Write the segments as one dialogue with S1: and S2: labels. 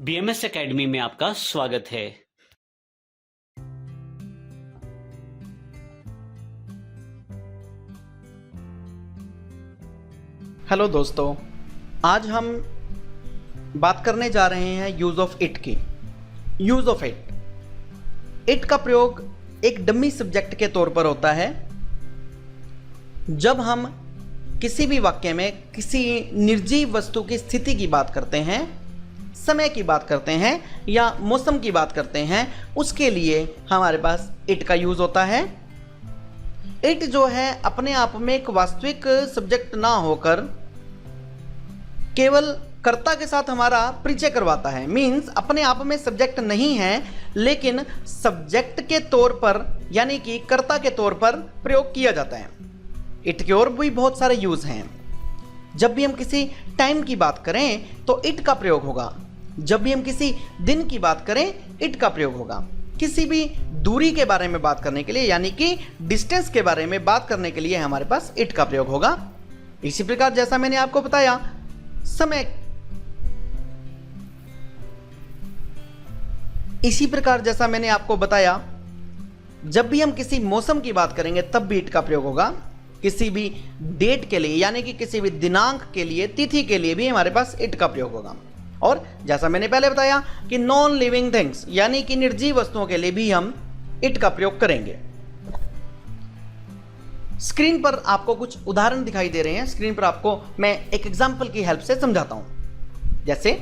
S1: BMS academy में आपका स्वागत है।
S2: हेलो दोस्तों, आज हम बात करने जा रहे हैं यूज ऑफ इट की। यूज ऑफ इट का प्रयोग एक डमी सब्जेक्ट के तौर पर होता है जब हम किसी भी वाक्य में किसी निर्जीव वस्तु की स्थिति की बात करते हैं, समय की बात करते हैं या मौसम की बात करते हैं, उसके लिए हमारे पास इट का यूज होता है। इट जो है अपने आप में एक वास्तविक सब्जेक्ट ना होकर केवल कर्ता के साथ हमारा परिचय करवाता है। मीन्स अपने आप में सब्जेक्ट नहीं है, लेकिन सब्जेक्ट के तौर पर यानी कि कर्ता के तौर पर प्रयोग किया जाता है। इट के और भी बहुत सारे यूज हैं। जब भी हम किसी टाइम की बात करें तो इट का प्रयोग होगा। जब भी हम किसी दिन की बात करें, इट का प्रयोग होगा। किसी भी दूरी के बारे में बात करने के लिए यानी कि डिस्टेंस के बारे में बात करने के लिए हमारे पास इट का प्रयोग होगा। इसी प्रकार जैसा मैंने आपको बताया, समय इसी प्रकार जैसा मैंने आपको बताया, जब भी हम किसी मौसम की बात करेंगे तब भी इट का प्रयोग होगा। किसी भी डेट के लिए यानी कि किसी भी दिनांक के लिए, तिथि के लिए भी हमारे पास इट का प्रयोग होगा। और जैसा मैंने पहले बताया कि नॉन लिविंग थिंग्स यानी कि निर्जीव वस्तुओं के लिए भी हम इट का प्रयोग करेंगे। स्क्रीन पर आपको कुछ उदाहरण दिखाई दे रहे हैं। स्क्रीन पर आपको मैं एक एग्जाम्पल की हेल्प से समझाता हूं। जैसे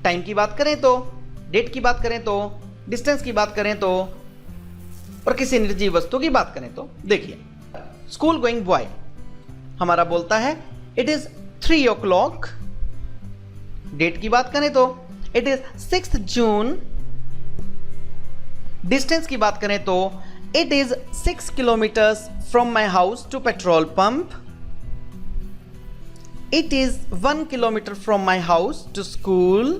S2: टाइम की बात करें तो, डेट की बात करें तो, डिस्टेंस की बात करें तो, और किसी निर्जीव वस्तु की बात करें तो देखिए, स्कूल गोइंग बॉय हमारा बोलता है इट इज 3 o'clock। डेट की बात करें तो it is 6th June। Distance की बात करें तो it is 6 kilometers from my house to petrol pump। It is 1 kilometer from my house to school।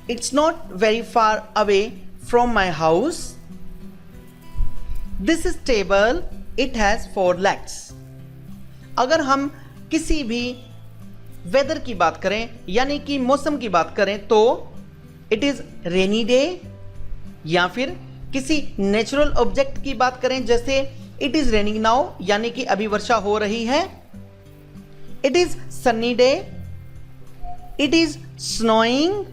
S2: It's not very far away from my house। This is table, it has 4 legs। अगर हम किसी भी weather की बात करें यानी कि मौसम की बात करें तो इट इज रेनी डे, या फिर किसी नेचुरल ऑब्जेक्ट की बात करें जैसे इट इज रेनिंग नाउ यानी कि अभी वर्षा हो रही है। It is Sunny day, it is snowing,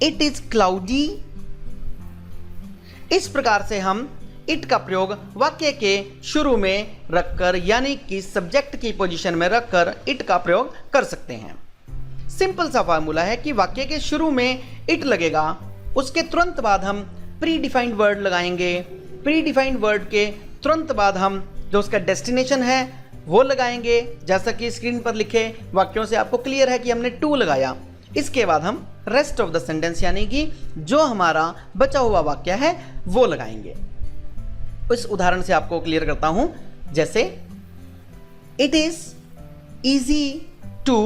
S2: it is cloudy. इस प्रकार से हम इट का प्रयोग वाक्य के शुरू में रखकर यानी कि सब्जेक्ट की पोजीशन में रखकर इट का प्रयोग कर सकते हैं। सिंपल सा फार्मूला है कि वाक्य के शुरू में इट लगेगा, उसके तुरंत बाद हम प्री डिफाइंड वर्ड लगाएंगे। प्री डिफाइंड वर्ड के तुरंत बाद हम जो उसका डेस्टिनेशन है वो लगाएंगे। जैसा कि स्क्रीन पर लिखे वाक्यों से आपको क्लियर है कि हमने टू लगाया। इसके बाद हम रेस्ट ऑफ द सेंटेंस यानी कि जो हमारा बचा हुआ वाक्य है वो लगाएंगे। इस उदाहरण से आपको क्लियर करता हूं। जैसे it is easy to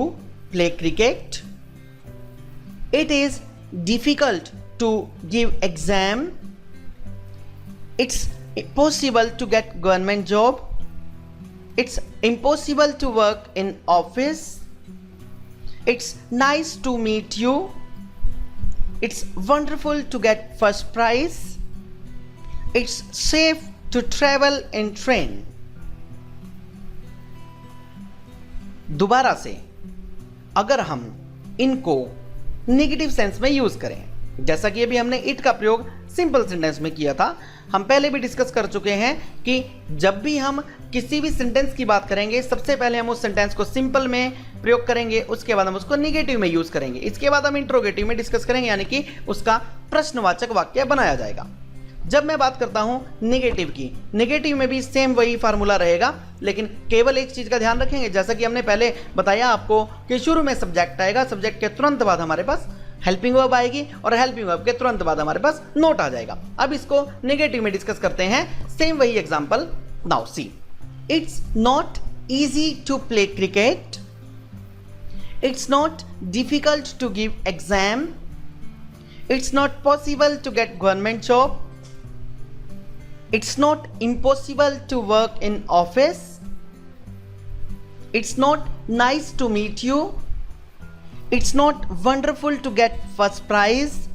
S2: play cricket, it is difficult to give exam, it's possible to get government job, it's impossible to work in office, it's nice to meet you, it's wonderful to get first prize, it's safe to travel in train. दोबारा से अगर हम इनको negative sense में use करें, जैसा कि अभी हमने इट का प्रयोग सिंपल सेंटेंस में किया था, हम पहले भी डिस्कस कर चुके हैं कि जब भी हम किसी भी सेंटेंस की बात करेंगे सबसे पहले हम उस सेंटेंस को सिंपल में प्रयोग करेंगे, उसके बाद हम उसको नेगेटिव में यूज करेंगे, इसके बाद हम इंट्रोगेटिव में डिस्कस करेंगे यानी कि उसका प्रश्नवाचक वाक्य बनाया जाएगा। जब मैं बात करता हूं नेगेटिव की, नेगेटिव में भी सेम वही फार्मूला रहेगा, लेकिन केवल एक चीज का ध्यान रखेंगे। जैसा कि हमने पहले बताया आपको कि शुरू में सब्जेक्ट आएगा, सब्जेक्ट के तुरंत बाद हमारे पास हेल्पिंग वर्ब आएगी और हेल्पिंग वर्ब के तुरंत बाद हमारे पास नोट आ जाएगा। अब इसको नेगेटिव में डिस्कस करते हैं। सेम वही example. Now see, it's not easy to play cricket, it's not difficult to give exam, it's not possible to get government job, it's not impossible to work in office, it's not nice to meet you, It's not wonderful to get first prize.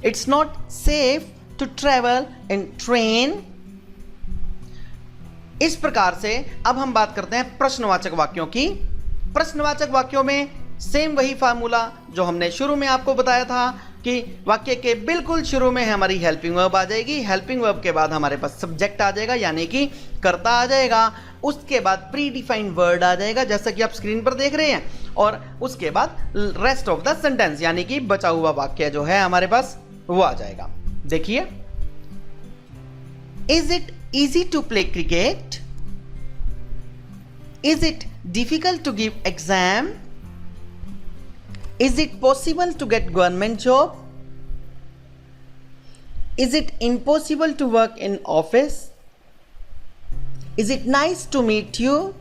S2: It's not safe to travel in train. इस प्रकार से अब हम बात करते हैं प्रश्नवाचक वाक्यों की। प्रश्नवाचक वाक्यों में सेम वही फार्मूला जो हमने शुरू में आपको बताया था कि वाक्य के बिल्कुल शुरू में हमारी हेल्पिंग वर्ब आ जाएगी, हेल्पिंग वर्ब के बाद हमारे पास सब्जेक्ट आ जाएगा यानी कि कर्ता आ जाएगा, उसके बाद प्री डिफाइंड वर्ड आ जाएगा जैसा कि आप स्क्रीन पर देख रहे हैं, और उसके बाद रेस्ट ऑफ द सेंटेंस यानी कि बचा हुआ वाक्य जो है हमारे पास वो आ जाएगा। देखिए, is it easy to play cricket? Is it difficult to give exam? Is it possible to get government job? Is it impossible to work in office? Is it nice to meet you?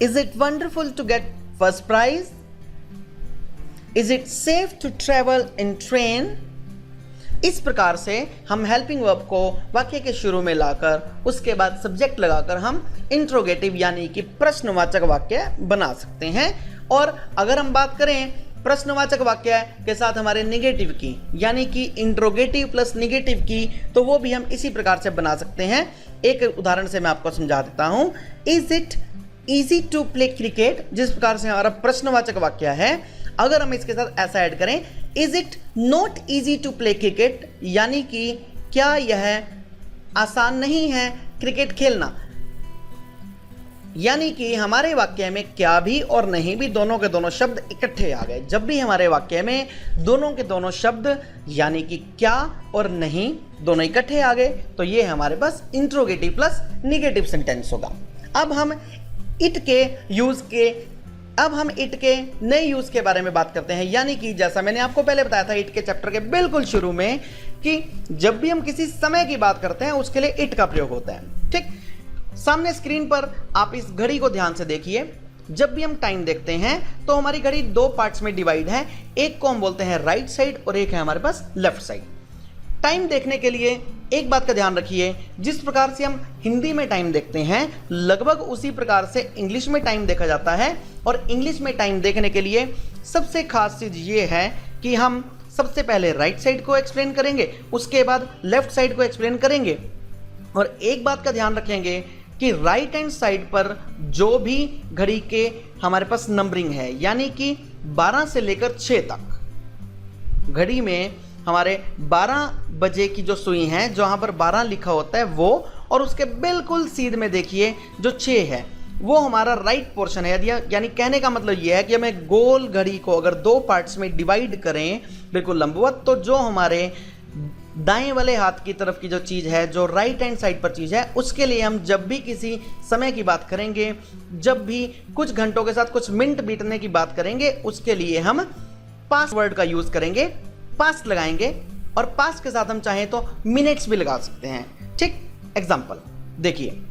S2: Is it wonderful to get first prize? Is it safe to travel in train? इस प्रकार से हम helping verb को वाक्य के शुरू में लाकर उसके बाद सब्जेक्ट लगाकर हम इंट्रोगेटिव यानी कि प्रश्नवाचक वाक्य बना सकते हैं। और अगर हम बात करें प्रश्नवाचक वाक्य के साथ हमारे नेगेटिव की यानी कि इंट्रोगेटिव प्लस नेगेटिव की, तो वो भी हम इसी प्रकार से बना सकते हैं। एक उदाहरण से मैं आपको समझा देता हूं। Is it easy to play cricket, जिस प्रकार से हमारा प्रश्नवाचक वाक्य है, अगर हम इसके साथ ऐसा ऐड करें, is it not easy to play cricket, यानी कि क्या यह आसान नहीं है क्रिकेट खेलना, यानी कि हमारे वाक्य में क्या भी और नहीं भी दोनों के दोनों शब्द इकट्ठे आ गए। जब भी हमारे वाक्य में दोनों के दोनों शब्द यानी कि क्या और नहीं दोनों इकट्ठे आ गए तो ये हमारे पास इंट्रोगेटिव प्लस नेगेटिव सेंटेंस होगा। अब हम इट के नए यूज के बारे में बात करते हैं, यानी कि जैसा मैंने आपको पहले बताया था इट के चैप्टर के बिल्कुल शुरू में कि जब भी हम किसी समय की बात करते हैं उसके लिए इट का प्रयोग होता है। ठीक, सामने स्क्रीन पर आप इस घड़ी को ध्यान से देखिए। जब भी हम टाइम देखते हैं तो हमारी घड़ी दो पार्ट्स में डिवाइड है, एक को हम बोलते हैं राइट साइड और एक है हमारे पास लेफ्ट साइड। टाइम देखने के लिए एक बात का ध्यान रखिए, जिस प्रकार से हम हिंदी में टाइम देखते हैं लगभग उसी प्रकार से इंग्लिश में टाइम देखा जाता है। और इंग्लिश में टाइम देखने के लिए सबसे खास चीज ये है कि हम सबसे पहले राइट साइड को एक्सप्लेन करेंगे, उसके बाद लेफ्ट साइड को एक्सप्लेन करेंगे। और एक बात का ध्यान रखेंगे कि राइट हैंड साइड पर जो भी घड़ी के हमारे पास नंबरिंग है यानी कि 12 से लेकर 6 तक, घड़ी में हमारे 12 बजे की जो सुई है जहां पर 12 लिखा होता है वो, और उसके बिल्कुल सीध में देखिए जो 6 है वो हमारा राइट पोर्शन है। यानी कहने का मतलब ये है कि हमें गोल घड़ी को अगर दो पार्ट्स में डिवाइड करें बिल्कुल लंबवत, तो जो हमारे दाएं वाले हाथ की तरफ की जो चीज़ है, जो राइट हैंड साइड पर चीज़ है, उसके लिए हम जब भी किसी समय की बात करेंगे, जब भी कुछ घंटों के साथ कुछ मिनट बीतने की बात करेंगे, उसके लिए हम पास्ट वर्ड का यूज़ करेंगे, पास्ट लगाएंगे, और पास्ट के साथ हम चाहें तो मिनट्स भी लगा सकते हैं। ठीक, एग्जाम्पल देखिए,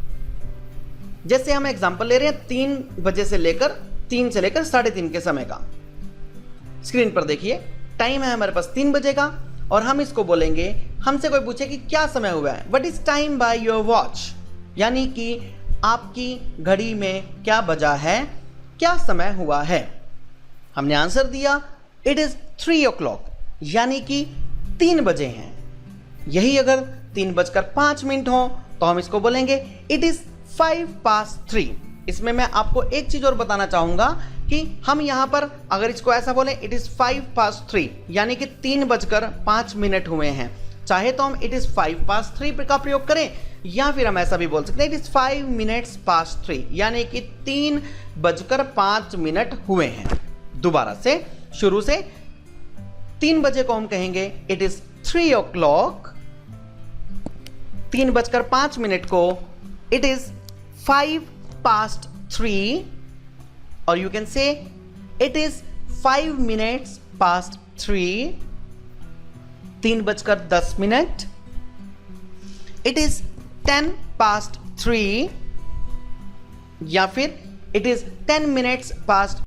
S2: जैसे हम एग्जाम्पल ले रहे हैं 3 बजे से लेकर 3 से लेकर 3:30 के समय का। स्क्रीन पर देखिए, टाइम है हमारे पास 3 बजे का, और हम इसको बोलेंगे, हमसे कोई पूछे कि क्या समय हुआ है, what is time by your watch, यानी कि आपकी घड़ी में क्या बजा है, क्या समय हुआ है। हमने आंसर दिया इट इज 3 o'clock, यानी कि 3 बजे हैं। यही अगर 3:05 हो तो हम इसको बोलेंगे इट इज 3:05। इसमें मैं आपको एक चीज और बताना चाहूंगा कि हम यहां पर अगर इसको ऐसा बोले इट इज 3:05 यानी कि 3:05 हुए हैं, चाहे तो हम इट इज 3:05 का प्रयोग करें, या फिर हम ऐसा भी बोल सकते हैं इट इज 5 minutes past 3 यानी कि 3:05 हुए हैं। दोबारा से शुरू से 3 बजे को हम कहेंगे इट इज 3 o'clock, 3:05 को इट इज 5:03, और you can say it is 5 minutes past 3, 3:10, it is 10:03, या फिर इट इज 10 minutes past